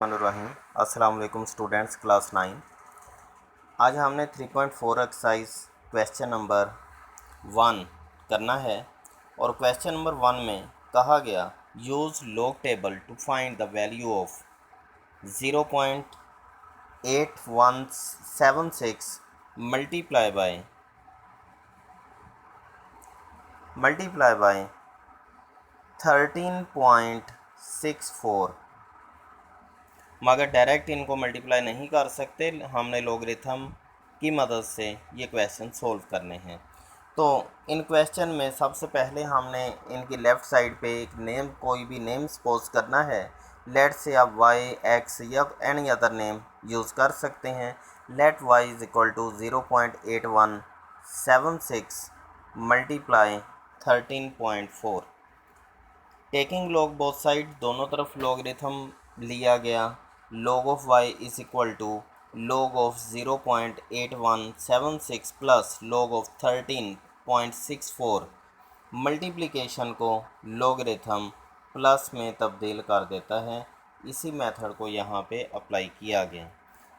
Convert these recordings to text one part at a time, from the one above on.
रहीम अस्सलाम वालेकुम students class 9। आज हमने 3.4 एक्सरसाइज क्वेश्चन नंबर 1 करना है और क्वेश्चन नंबर 1 में कहा गया use log table to find the value of 0.8176 multiply by 13.64। मगर डायरेक्ट इनको मल्टीप्लाई नहीं कर सकते, हमने लॉगरिथम की मदद से ये क्वेश्चन सोल्व करने हैं। तो इन क्वेश्चन में सबसे पहले हमने इनकी लेफ़्ट साइड पे एक नेम, कोई भी नेम सपोज करना है। लेट से आप वाई, एक्स या एनी अदर नेम यूज़ कर सकते हैं। Let y is equal to 0.8176 multiply 13.4। Taking log both side, दोनों तरफ लॉगरिथम लिया गया। log of y is equal to log of 0.8176 plus log of 13.64। Multiplication को लॉगरिथम प्लस में तब्दील कर देता है। इसी मेथड को यहाँ पे अप्लाई किया गया।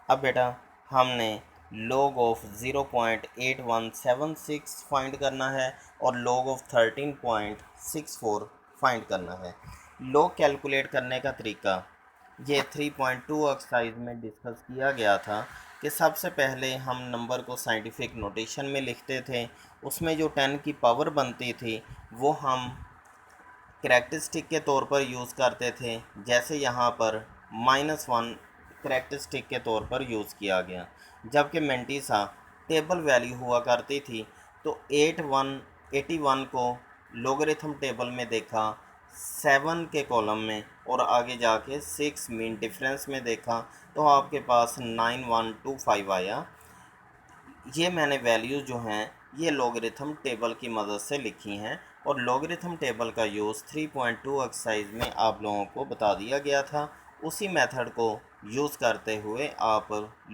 अब बेटा हमने log ऑफ 0.8176 फाइंड करना है और log ऑफ 13.64 फाइंड करना है। log कैलकुलेट करने का तरीका ये 3.2 एक्सरसाइज में डिस्कस किया गया था कि सबसे पहले हम नंबर को साइंटिफिक नोटेशन में लिखते थे। उसमें जो 10 की पावर बनती थी वो हम करैक्टरिस्टिक के तौर पर यूज़ करते थे। जैसे यहाँ पर -1 करैक्टरिस्टिक के तौर पर यूज़ किया गया, जबकि मेंटिसा टेबल वैल्यू हुआ करती थी। तो 81 को लोगरिथम टेबल में देखा 7 के कॉलम में और आगे जाके 6 मीन डिफरेंस में देखा तो आपके पास 9125 आया। ये मैंने वैल्यू जो हैं ये लॉगरिथम टेबल की मदद से लिखी हैं और लॉगरिथम टेबल का यूज़ 3.2 एक्सरसाइज में आप लोगों को बता दिया गया था। उसी मेथड को यूज़ करते हुए आप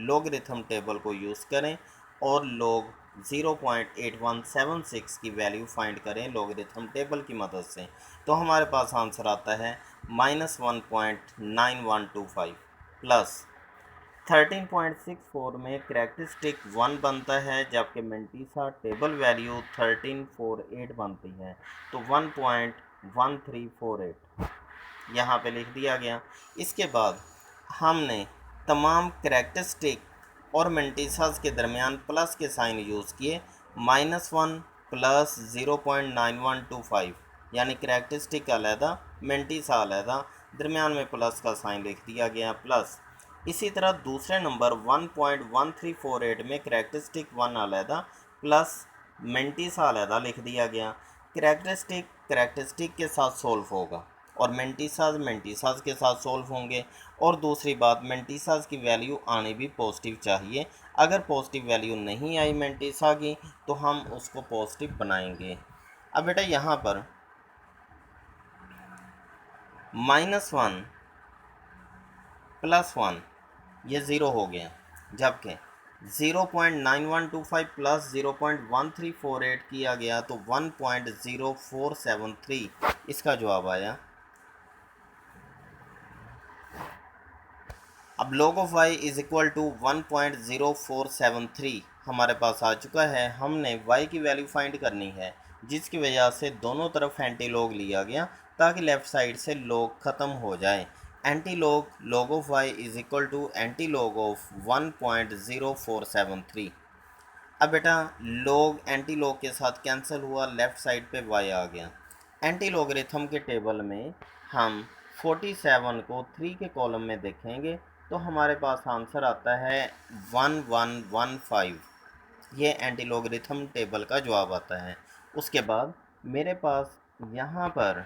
लॉगरिथम टेबल को यूज़ करें और लॉग 0.8176 की वैल्यू फाइंड करें लॉगरिथम टेबल की मदद से। तो हमारे पास आंसर आता है -1.9125 प्लस 13.64 में करैक्टरिस्टिक 1 बनता है, जबकि मेंटिसा टेबल वैल्यू 1348 बनती है। तो 1.1348 यहाँ पे लिख दिया गया। इसके बाद हमने तमाम करैक्टरिस्टिक और मेंटिसास के दरमियान प्लस के साइन यूज़ किए। -1 प्लस 0.9125 यानी करैक्टरिस्टिक अलहदा, मेंटिसा अलहदा, दरमियान में प्लस का साइन लिख दिया गया प्लस। इसी तरह दूसरे नंबर 1.1348 में करैक्टरिस्टिक 1 अलहदा प्लस मेंटिसा अलहदा लिख दिया गया। करैक्टरिस्टिक के साथ सोल्व होगा और मेंटिसाज के साथ सोल्व होंगे। और दूसरी बात, मेंटिसाज की वैल्यू आनी भी पॉजिटिव चाहिए। अगर पॉजिटिव वैल्यू नहीं आई मेंटिसा की तो हम उसको पॉजिटिव बनाएंगे। अब बेटा यहाँ पर -1 प्लस 1 ये ज़ीरो हो गया, जबकि 0.9125 प्लस 0.1348 किया गया तो 1.0473 इसका जवाब आया। अब log of y is equal to 1.0473 हमारे पास आ चुका है। हमने y की वैल्यू फाइंड करनी है, जिसकी वजह से दोनों तरफ एंटी लॉग लिया गया ताकि लेफ़्ट साइड से लॉग ख़त्म हो जाए। Anti log log of y is equal to anti log of 1.0473। अब बेटा लॉग एंटी लॉग के साथ कैंसिल हुआ, लेफ़्ट साइड पे y आ गया। एंटी लॉगरिथम के टेबल में हम 47 को 3 के कॉलम में देखेंगे तो हमारे पास आंसर आता है 1115। ये एंटी लॉगरिथम टेबल का जवाब आता है। उसके बाद मेरे पास यहाँ पर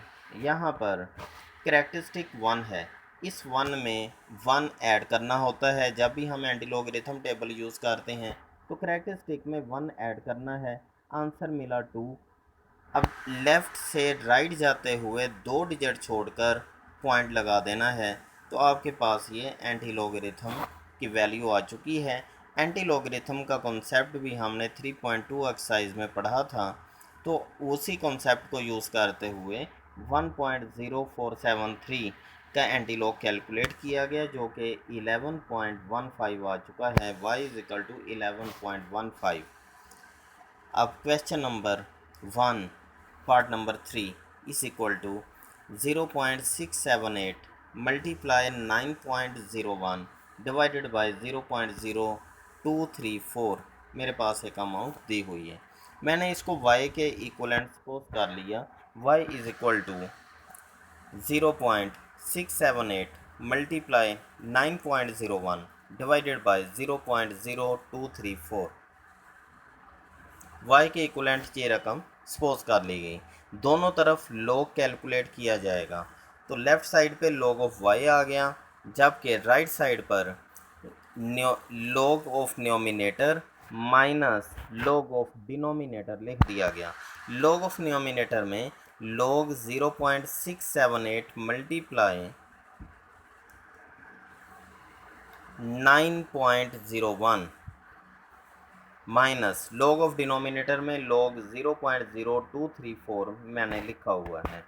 करैक्टरिस्टिक 1 है। इस 1 में 1 ऐड करना होता है। जब भी हम एंटी लॉगरिथम टेबल यूज़ करते हैं तो करैक्टरिस्टिक में 1 ऐड करना है। आंसर मिला 2। अब लेफ़्ट से राइट जाते हुए 2 डिजिट छोड़कर पॉइंट लगा देना है तो आपके पास ये एंटी लॉगरिथम की वैल्यू आ चुकी है। एंटी लॉगरिथम का कॉन्सेप्ट भी हमने 3.2 एक्सरसाइज में पढ़ा था, तो उसी कॉन्सेप्ट को यूज़ करते हुए 1.0473 का एंटीलॉग कैलकुलेट किया गया जो कि 11.15 आ चुका है। y is equal to 11.15। अब question number 1 part number 3 is equal to 0.678 multiply 9.01 divided by 0.0234। मेरे पास एक अमाउंट दी हुई है। मैंने इसको y के इक्वलेंट सपोज कर लिया। y is equal to 0.678 multiply 9.01 divided by 0.0234। y के इक्वलेंट ये रकम सपोज कर ली गई। दोनों तरफ log कैलकुलेट किया जाएगा। तो लेफ़्ट साइड पे log ऑफ y आ गया, जबकि राइट साइड पर log of numerator minus log of denominator लिख दिया गया। log ऑफ न्योमिनेटर में log 0.678 multiply 9.01 minus log of denominator में log 0.0234 मैंने लिखा हुआ है।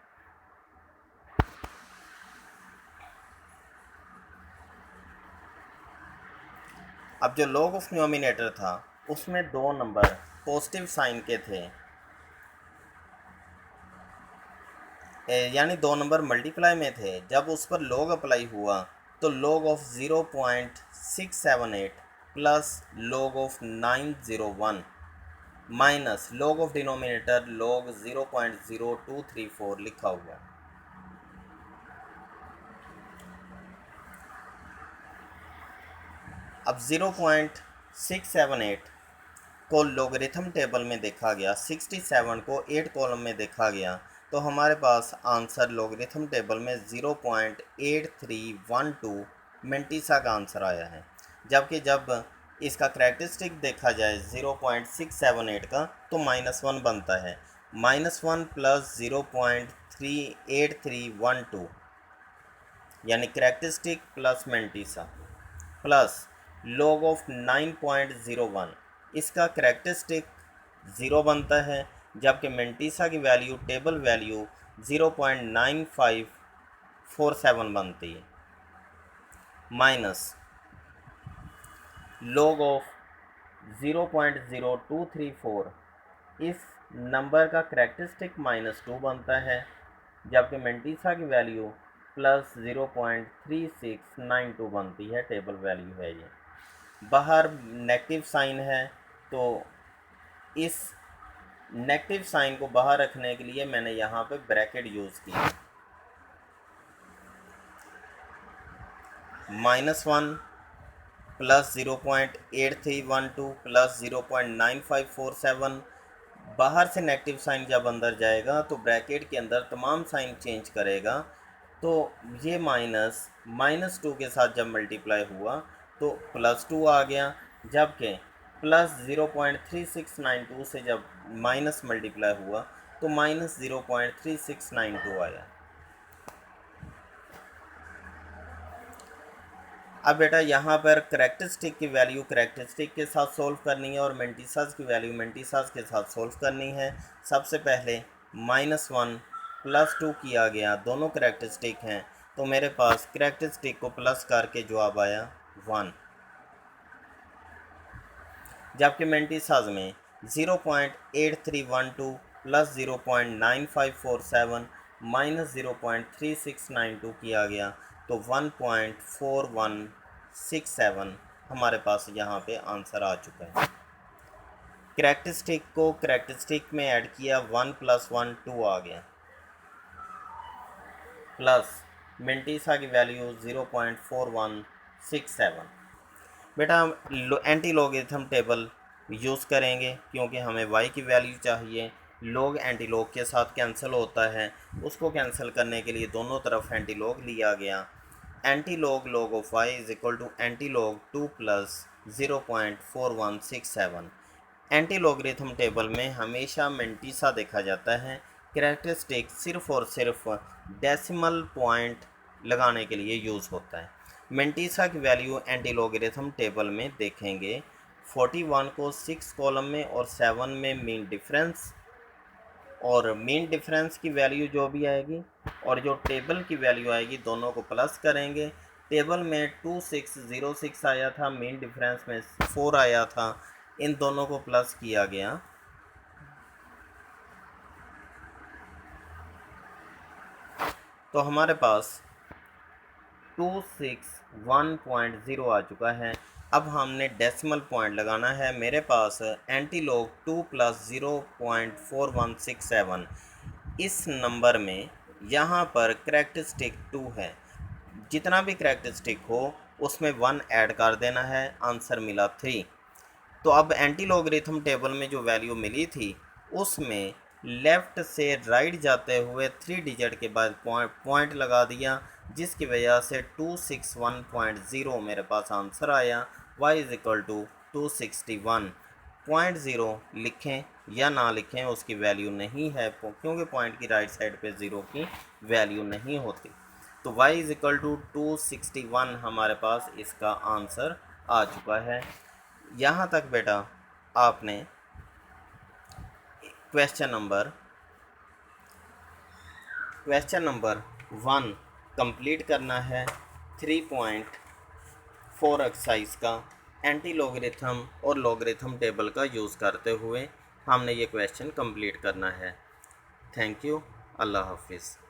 अब जो log ऑफ न्योमिनेटर था उसमें दो नंबर पॉजिटिव साइन के थे, यानी दो नंबर मल्टीप्लाई में थे। जब उस पर log अप्लाई हुआ तो log of 0.678 plus log of 901 minus log of denominator log 0.0234 लिखा हुआ है। अब 0.678 को लोगरिथम टेबल में देखा गया, 67 को 8 कॉलम में देखा गया, तो हमारे पास आंसर लोगरिथम टेबल में 0.8312 मेंटिसा का आंसर आया है। जबकि जब इसका करैक्टरिस्टिक देखा जाए 0.678 का तो -1 बनता है। -1 प्लस 0.8312 यानी characteristic plus mantissa plus log of 9.01, इसका करैक्टरिस्टिक 0 बनता है, जबकि मेंटिसा की वैल्यू टेबल वैल्यू 0.9547 बनती है, माइनस log ऑफ 0.0234, इस नंबर का करैक्टरिस्टिक -2 बनता है, जबकि मेंटिसा की वैल्यू प्लस 0.3692 बनती है, टेबल वैल्यू है ये। बाहर नेगेटिव साइन है तो इस नेगेटिव साइन को बाहर रखने के लिए मैंने यहाँ पे ब्रैकेट यूज़ किया। -1 प्लस 0.8312 प्लस 0.9547, बाहर से नेगेटिव साइन जब अंदर जाएगा तो ब्रैकेट के अंदर तमाम साइन चेंज करेगा। तो ये -2 के साथ जब मल्टीप्लाई हुआ तो +2 आ गया, जबकि प्लस 0.3692 से जब माइनस मल्टीप्लाई हुआ तो -0.3692 आया। अब बेटा यहाँ पर करैक्टरिस्टिक की वैल्यू करैक्टरिस्टिक के साथ सोल्व करनी है और मेंटिसास की वैल्यू मेंटिसास के साथ सोल्व करनी है। सबसे पहले -1 +2 किया गया, दोनों करैक्टरिस्टिक हैं, तो मेरे पास करैक्टरिस्टिक को प्लस करके जवाब आया 1। जबकि मेंटिसास में 0.8312 प्लस 0.9547 माइनस 0.3692 किया गया, तो 1.4167 हमारे पास यहाँ पे आंसर आ चुका है। करैक्टरिस्टिक को करैक्टरिस्टिक में ऐड किया, 1 + 1 2 आ गया, प्लस मेंटिसा की वैल्यू 0.4167। बेटा हम एंटी लॉगरिथम टेबल यूज़ करेंगे क्योंकि हमें y की वैल्यू चाहिए। log एंटी लॉग के साथ कैंसिल होता है, उसको कैंसिल करने के लिए दोनों तरफ एंटी लॉग लिया गया। Anti log log of y is equal to anti log 2 + 0.4167। Anti logarithm table में हमेशा मेंटिसा देखा जाता है। करैक्टरिस्टिक सिर्फ और सिर्फ डेसिमल पॉइंट लगाने के लिए यूज़ होता है। मेंटिसा की वैल्यू एंटी लॉगरिथम टेबल में देखेंगे। 41 को 6 कॉलम में और 7 में मीन डिफरेंस, और मीन डिफरेंस की वैल्यू जो भी आएगी और जो टेबल की वैल्यू आएगी दोनों को प्लस करेंगे। टेबल में 2606 आया था, मीन डिफरेंस में 4 आया था, इन दोनों को प्लस किया गया तो हमारे पास 261.0 आ चुका है। अब हमने डेसिमल पॉइंट लगाना है। मेरे पास एंटीलॉग 2 + 0.4167, इस नंबर में यहाँ पर करैक्टरिस्टिक 2 है, जितना भी करैक्टरिस्टिक हो उसमें 1 ऐड कर देना है, आंसर मिला 3। तो अब एंटी लॉगरिथम टेबल में जो वैल्यू मिली थी उसमें लेफ़्ट से राइट जाते हुए 3 डिजिट के बाद पॉइंट लगा दिया, जिसकी वजह से 261.0 मेरे पास आंसर आया। y = 261.0 लिखें या ना लिखें उसकी वैल्यू नहीं है, क्योंकि पॉइंट की राइट साइड पे 0 की वैल्यू नहीं होती। तो y = 261 हमारे पास इसका आंसर आ चुका है। यहाँ तक बेटा आपने क्वेश्चन नंबर 1 कंप्लीट करना है 3.4 एक्सरसाइज का एंटी लॉगरिथम और लॉगरिथम टेबल का यूज़ करते हुए हमने ये क्वेश्चन कंप्लीट करना है। थैंक यू, अल्लाह हाफिज़।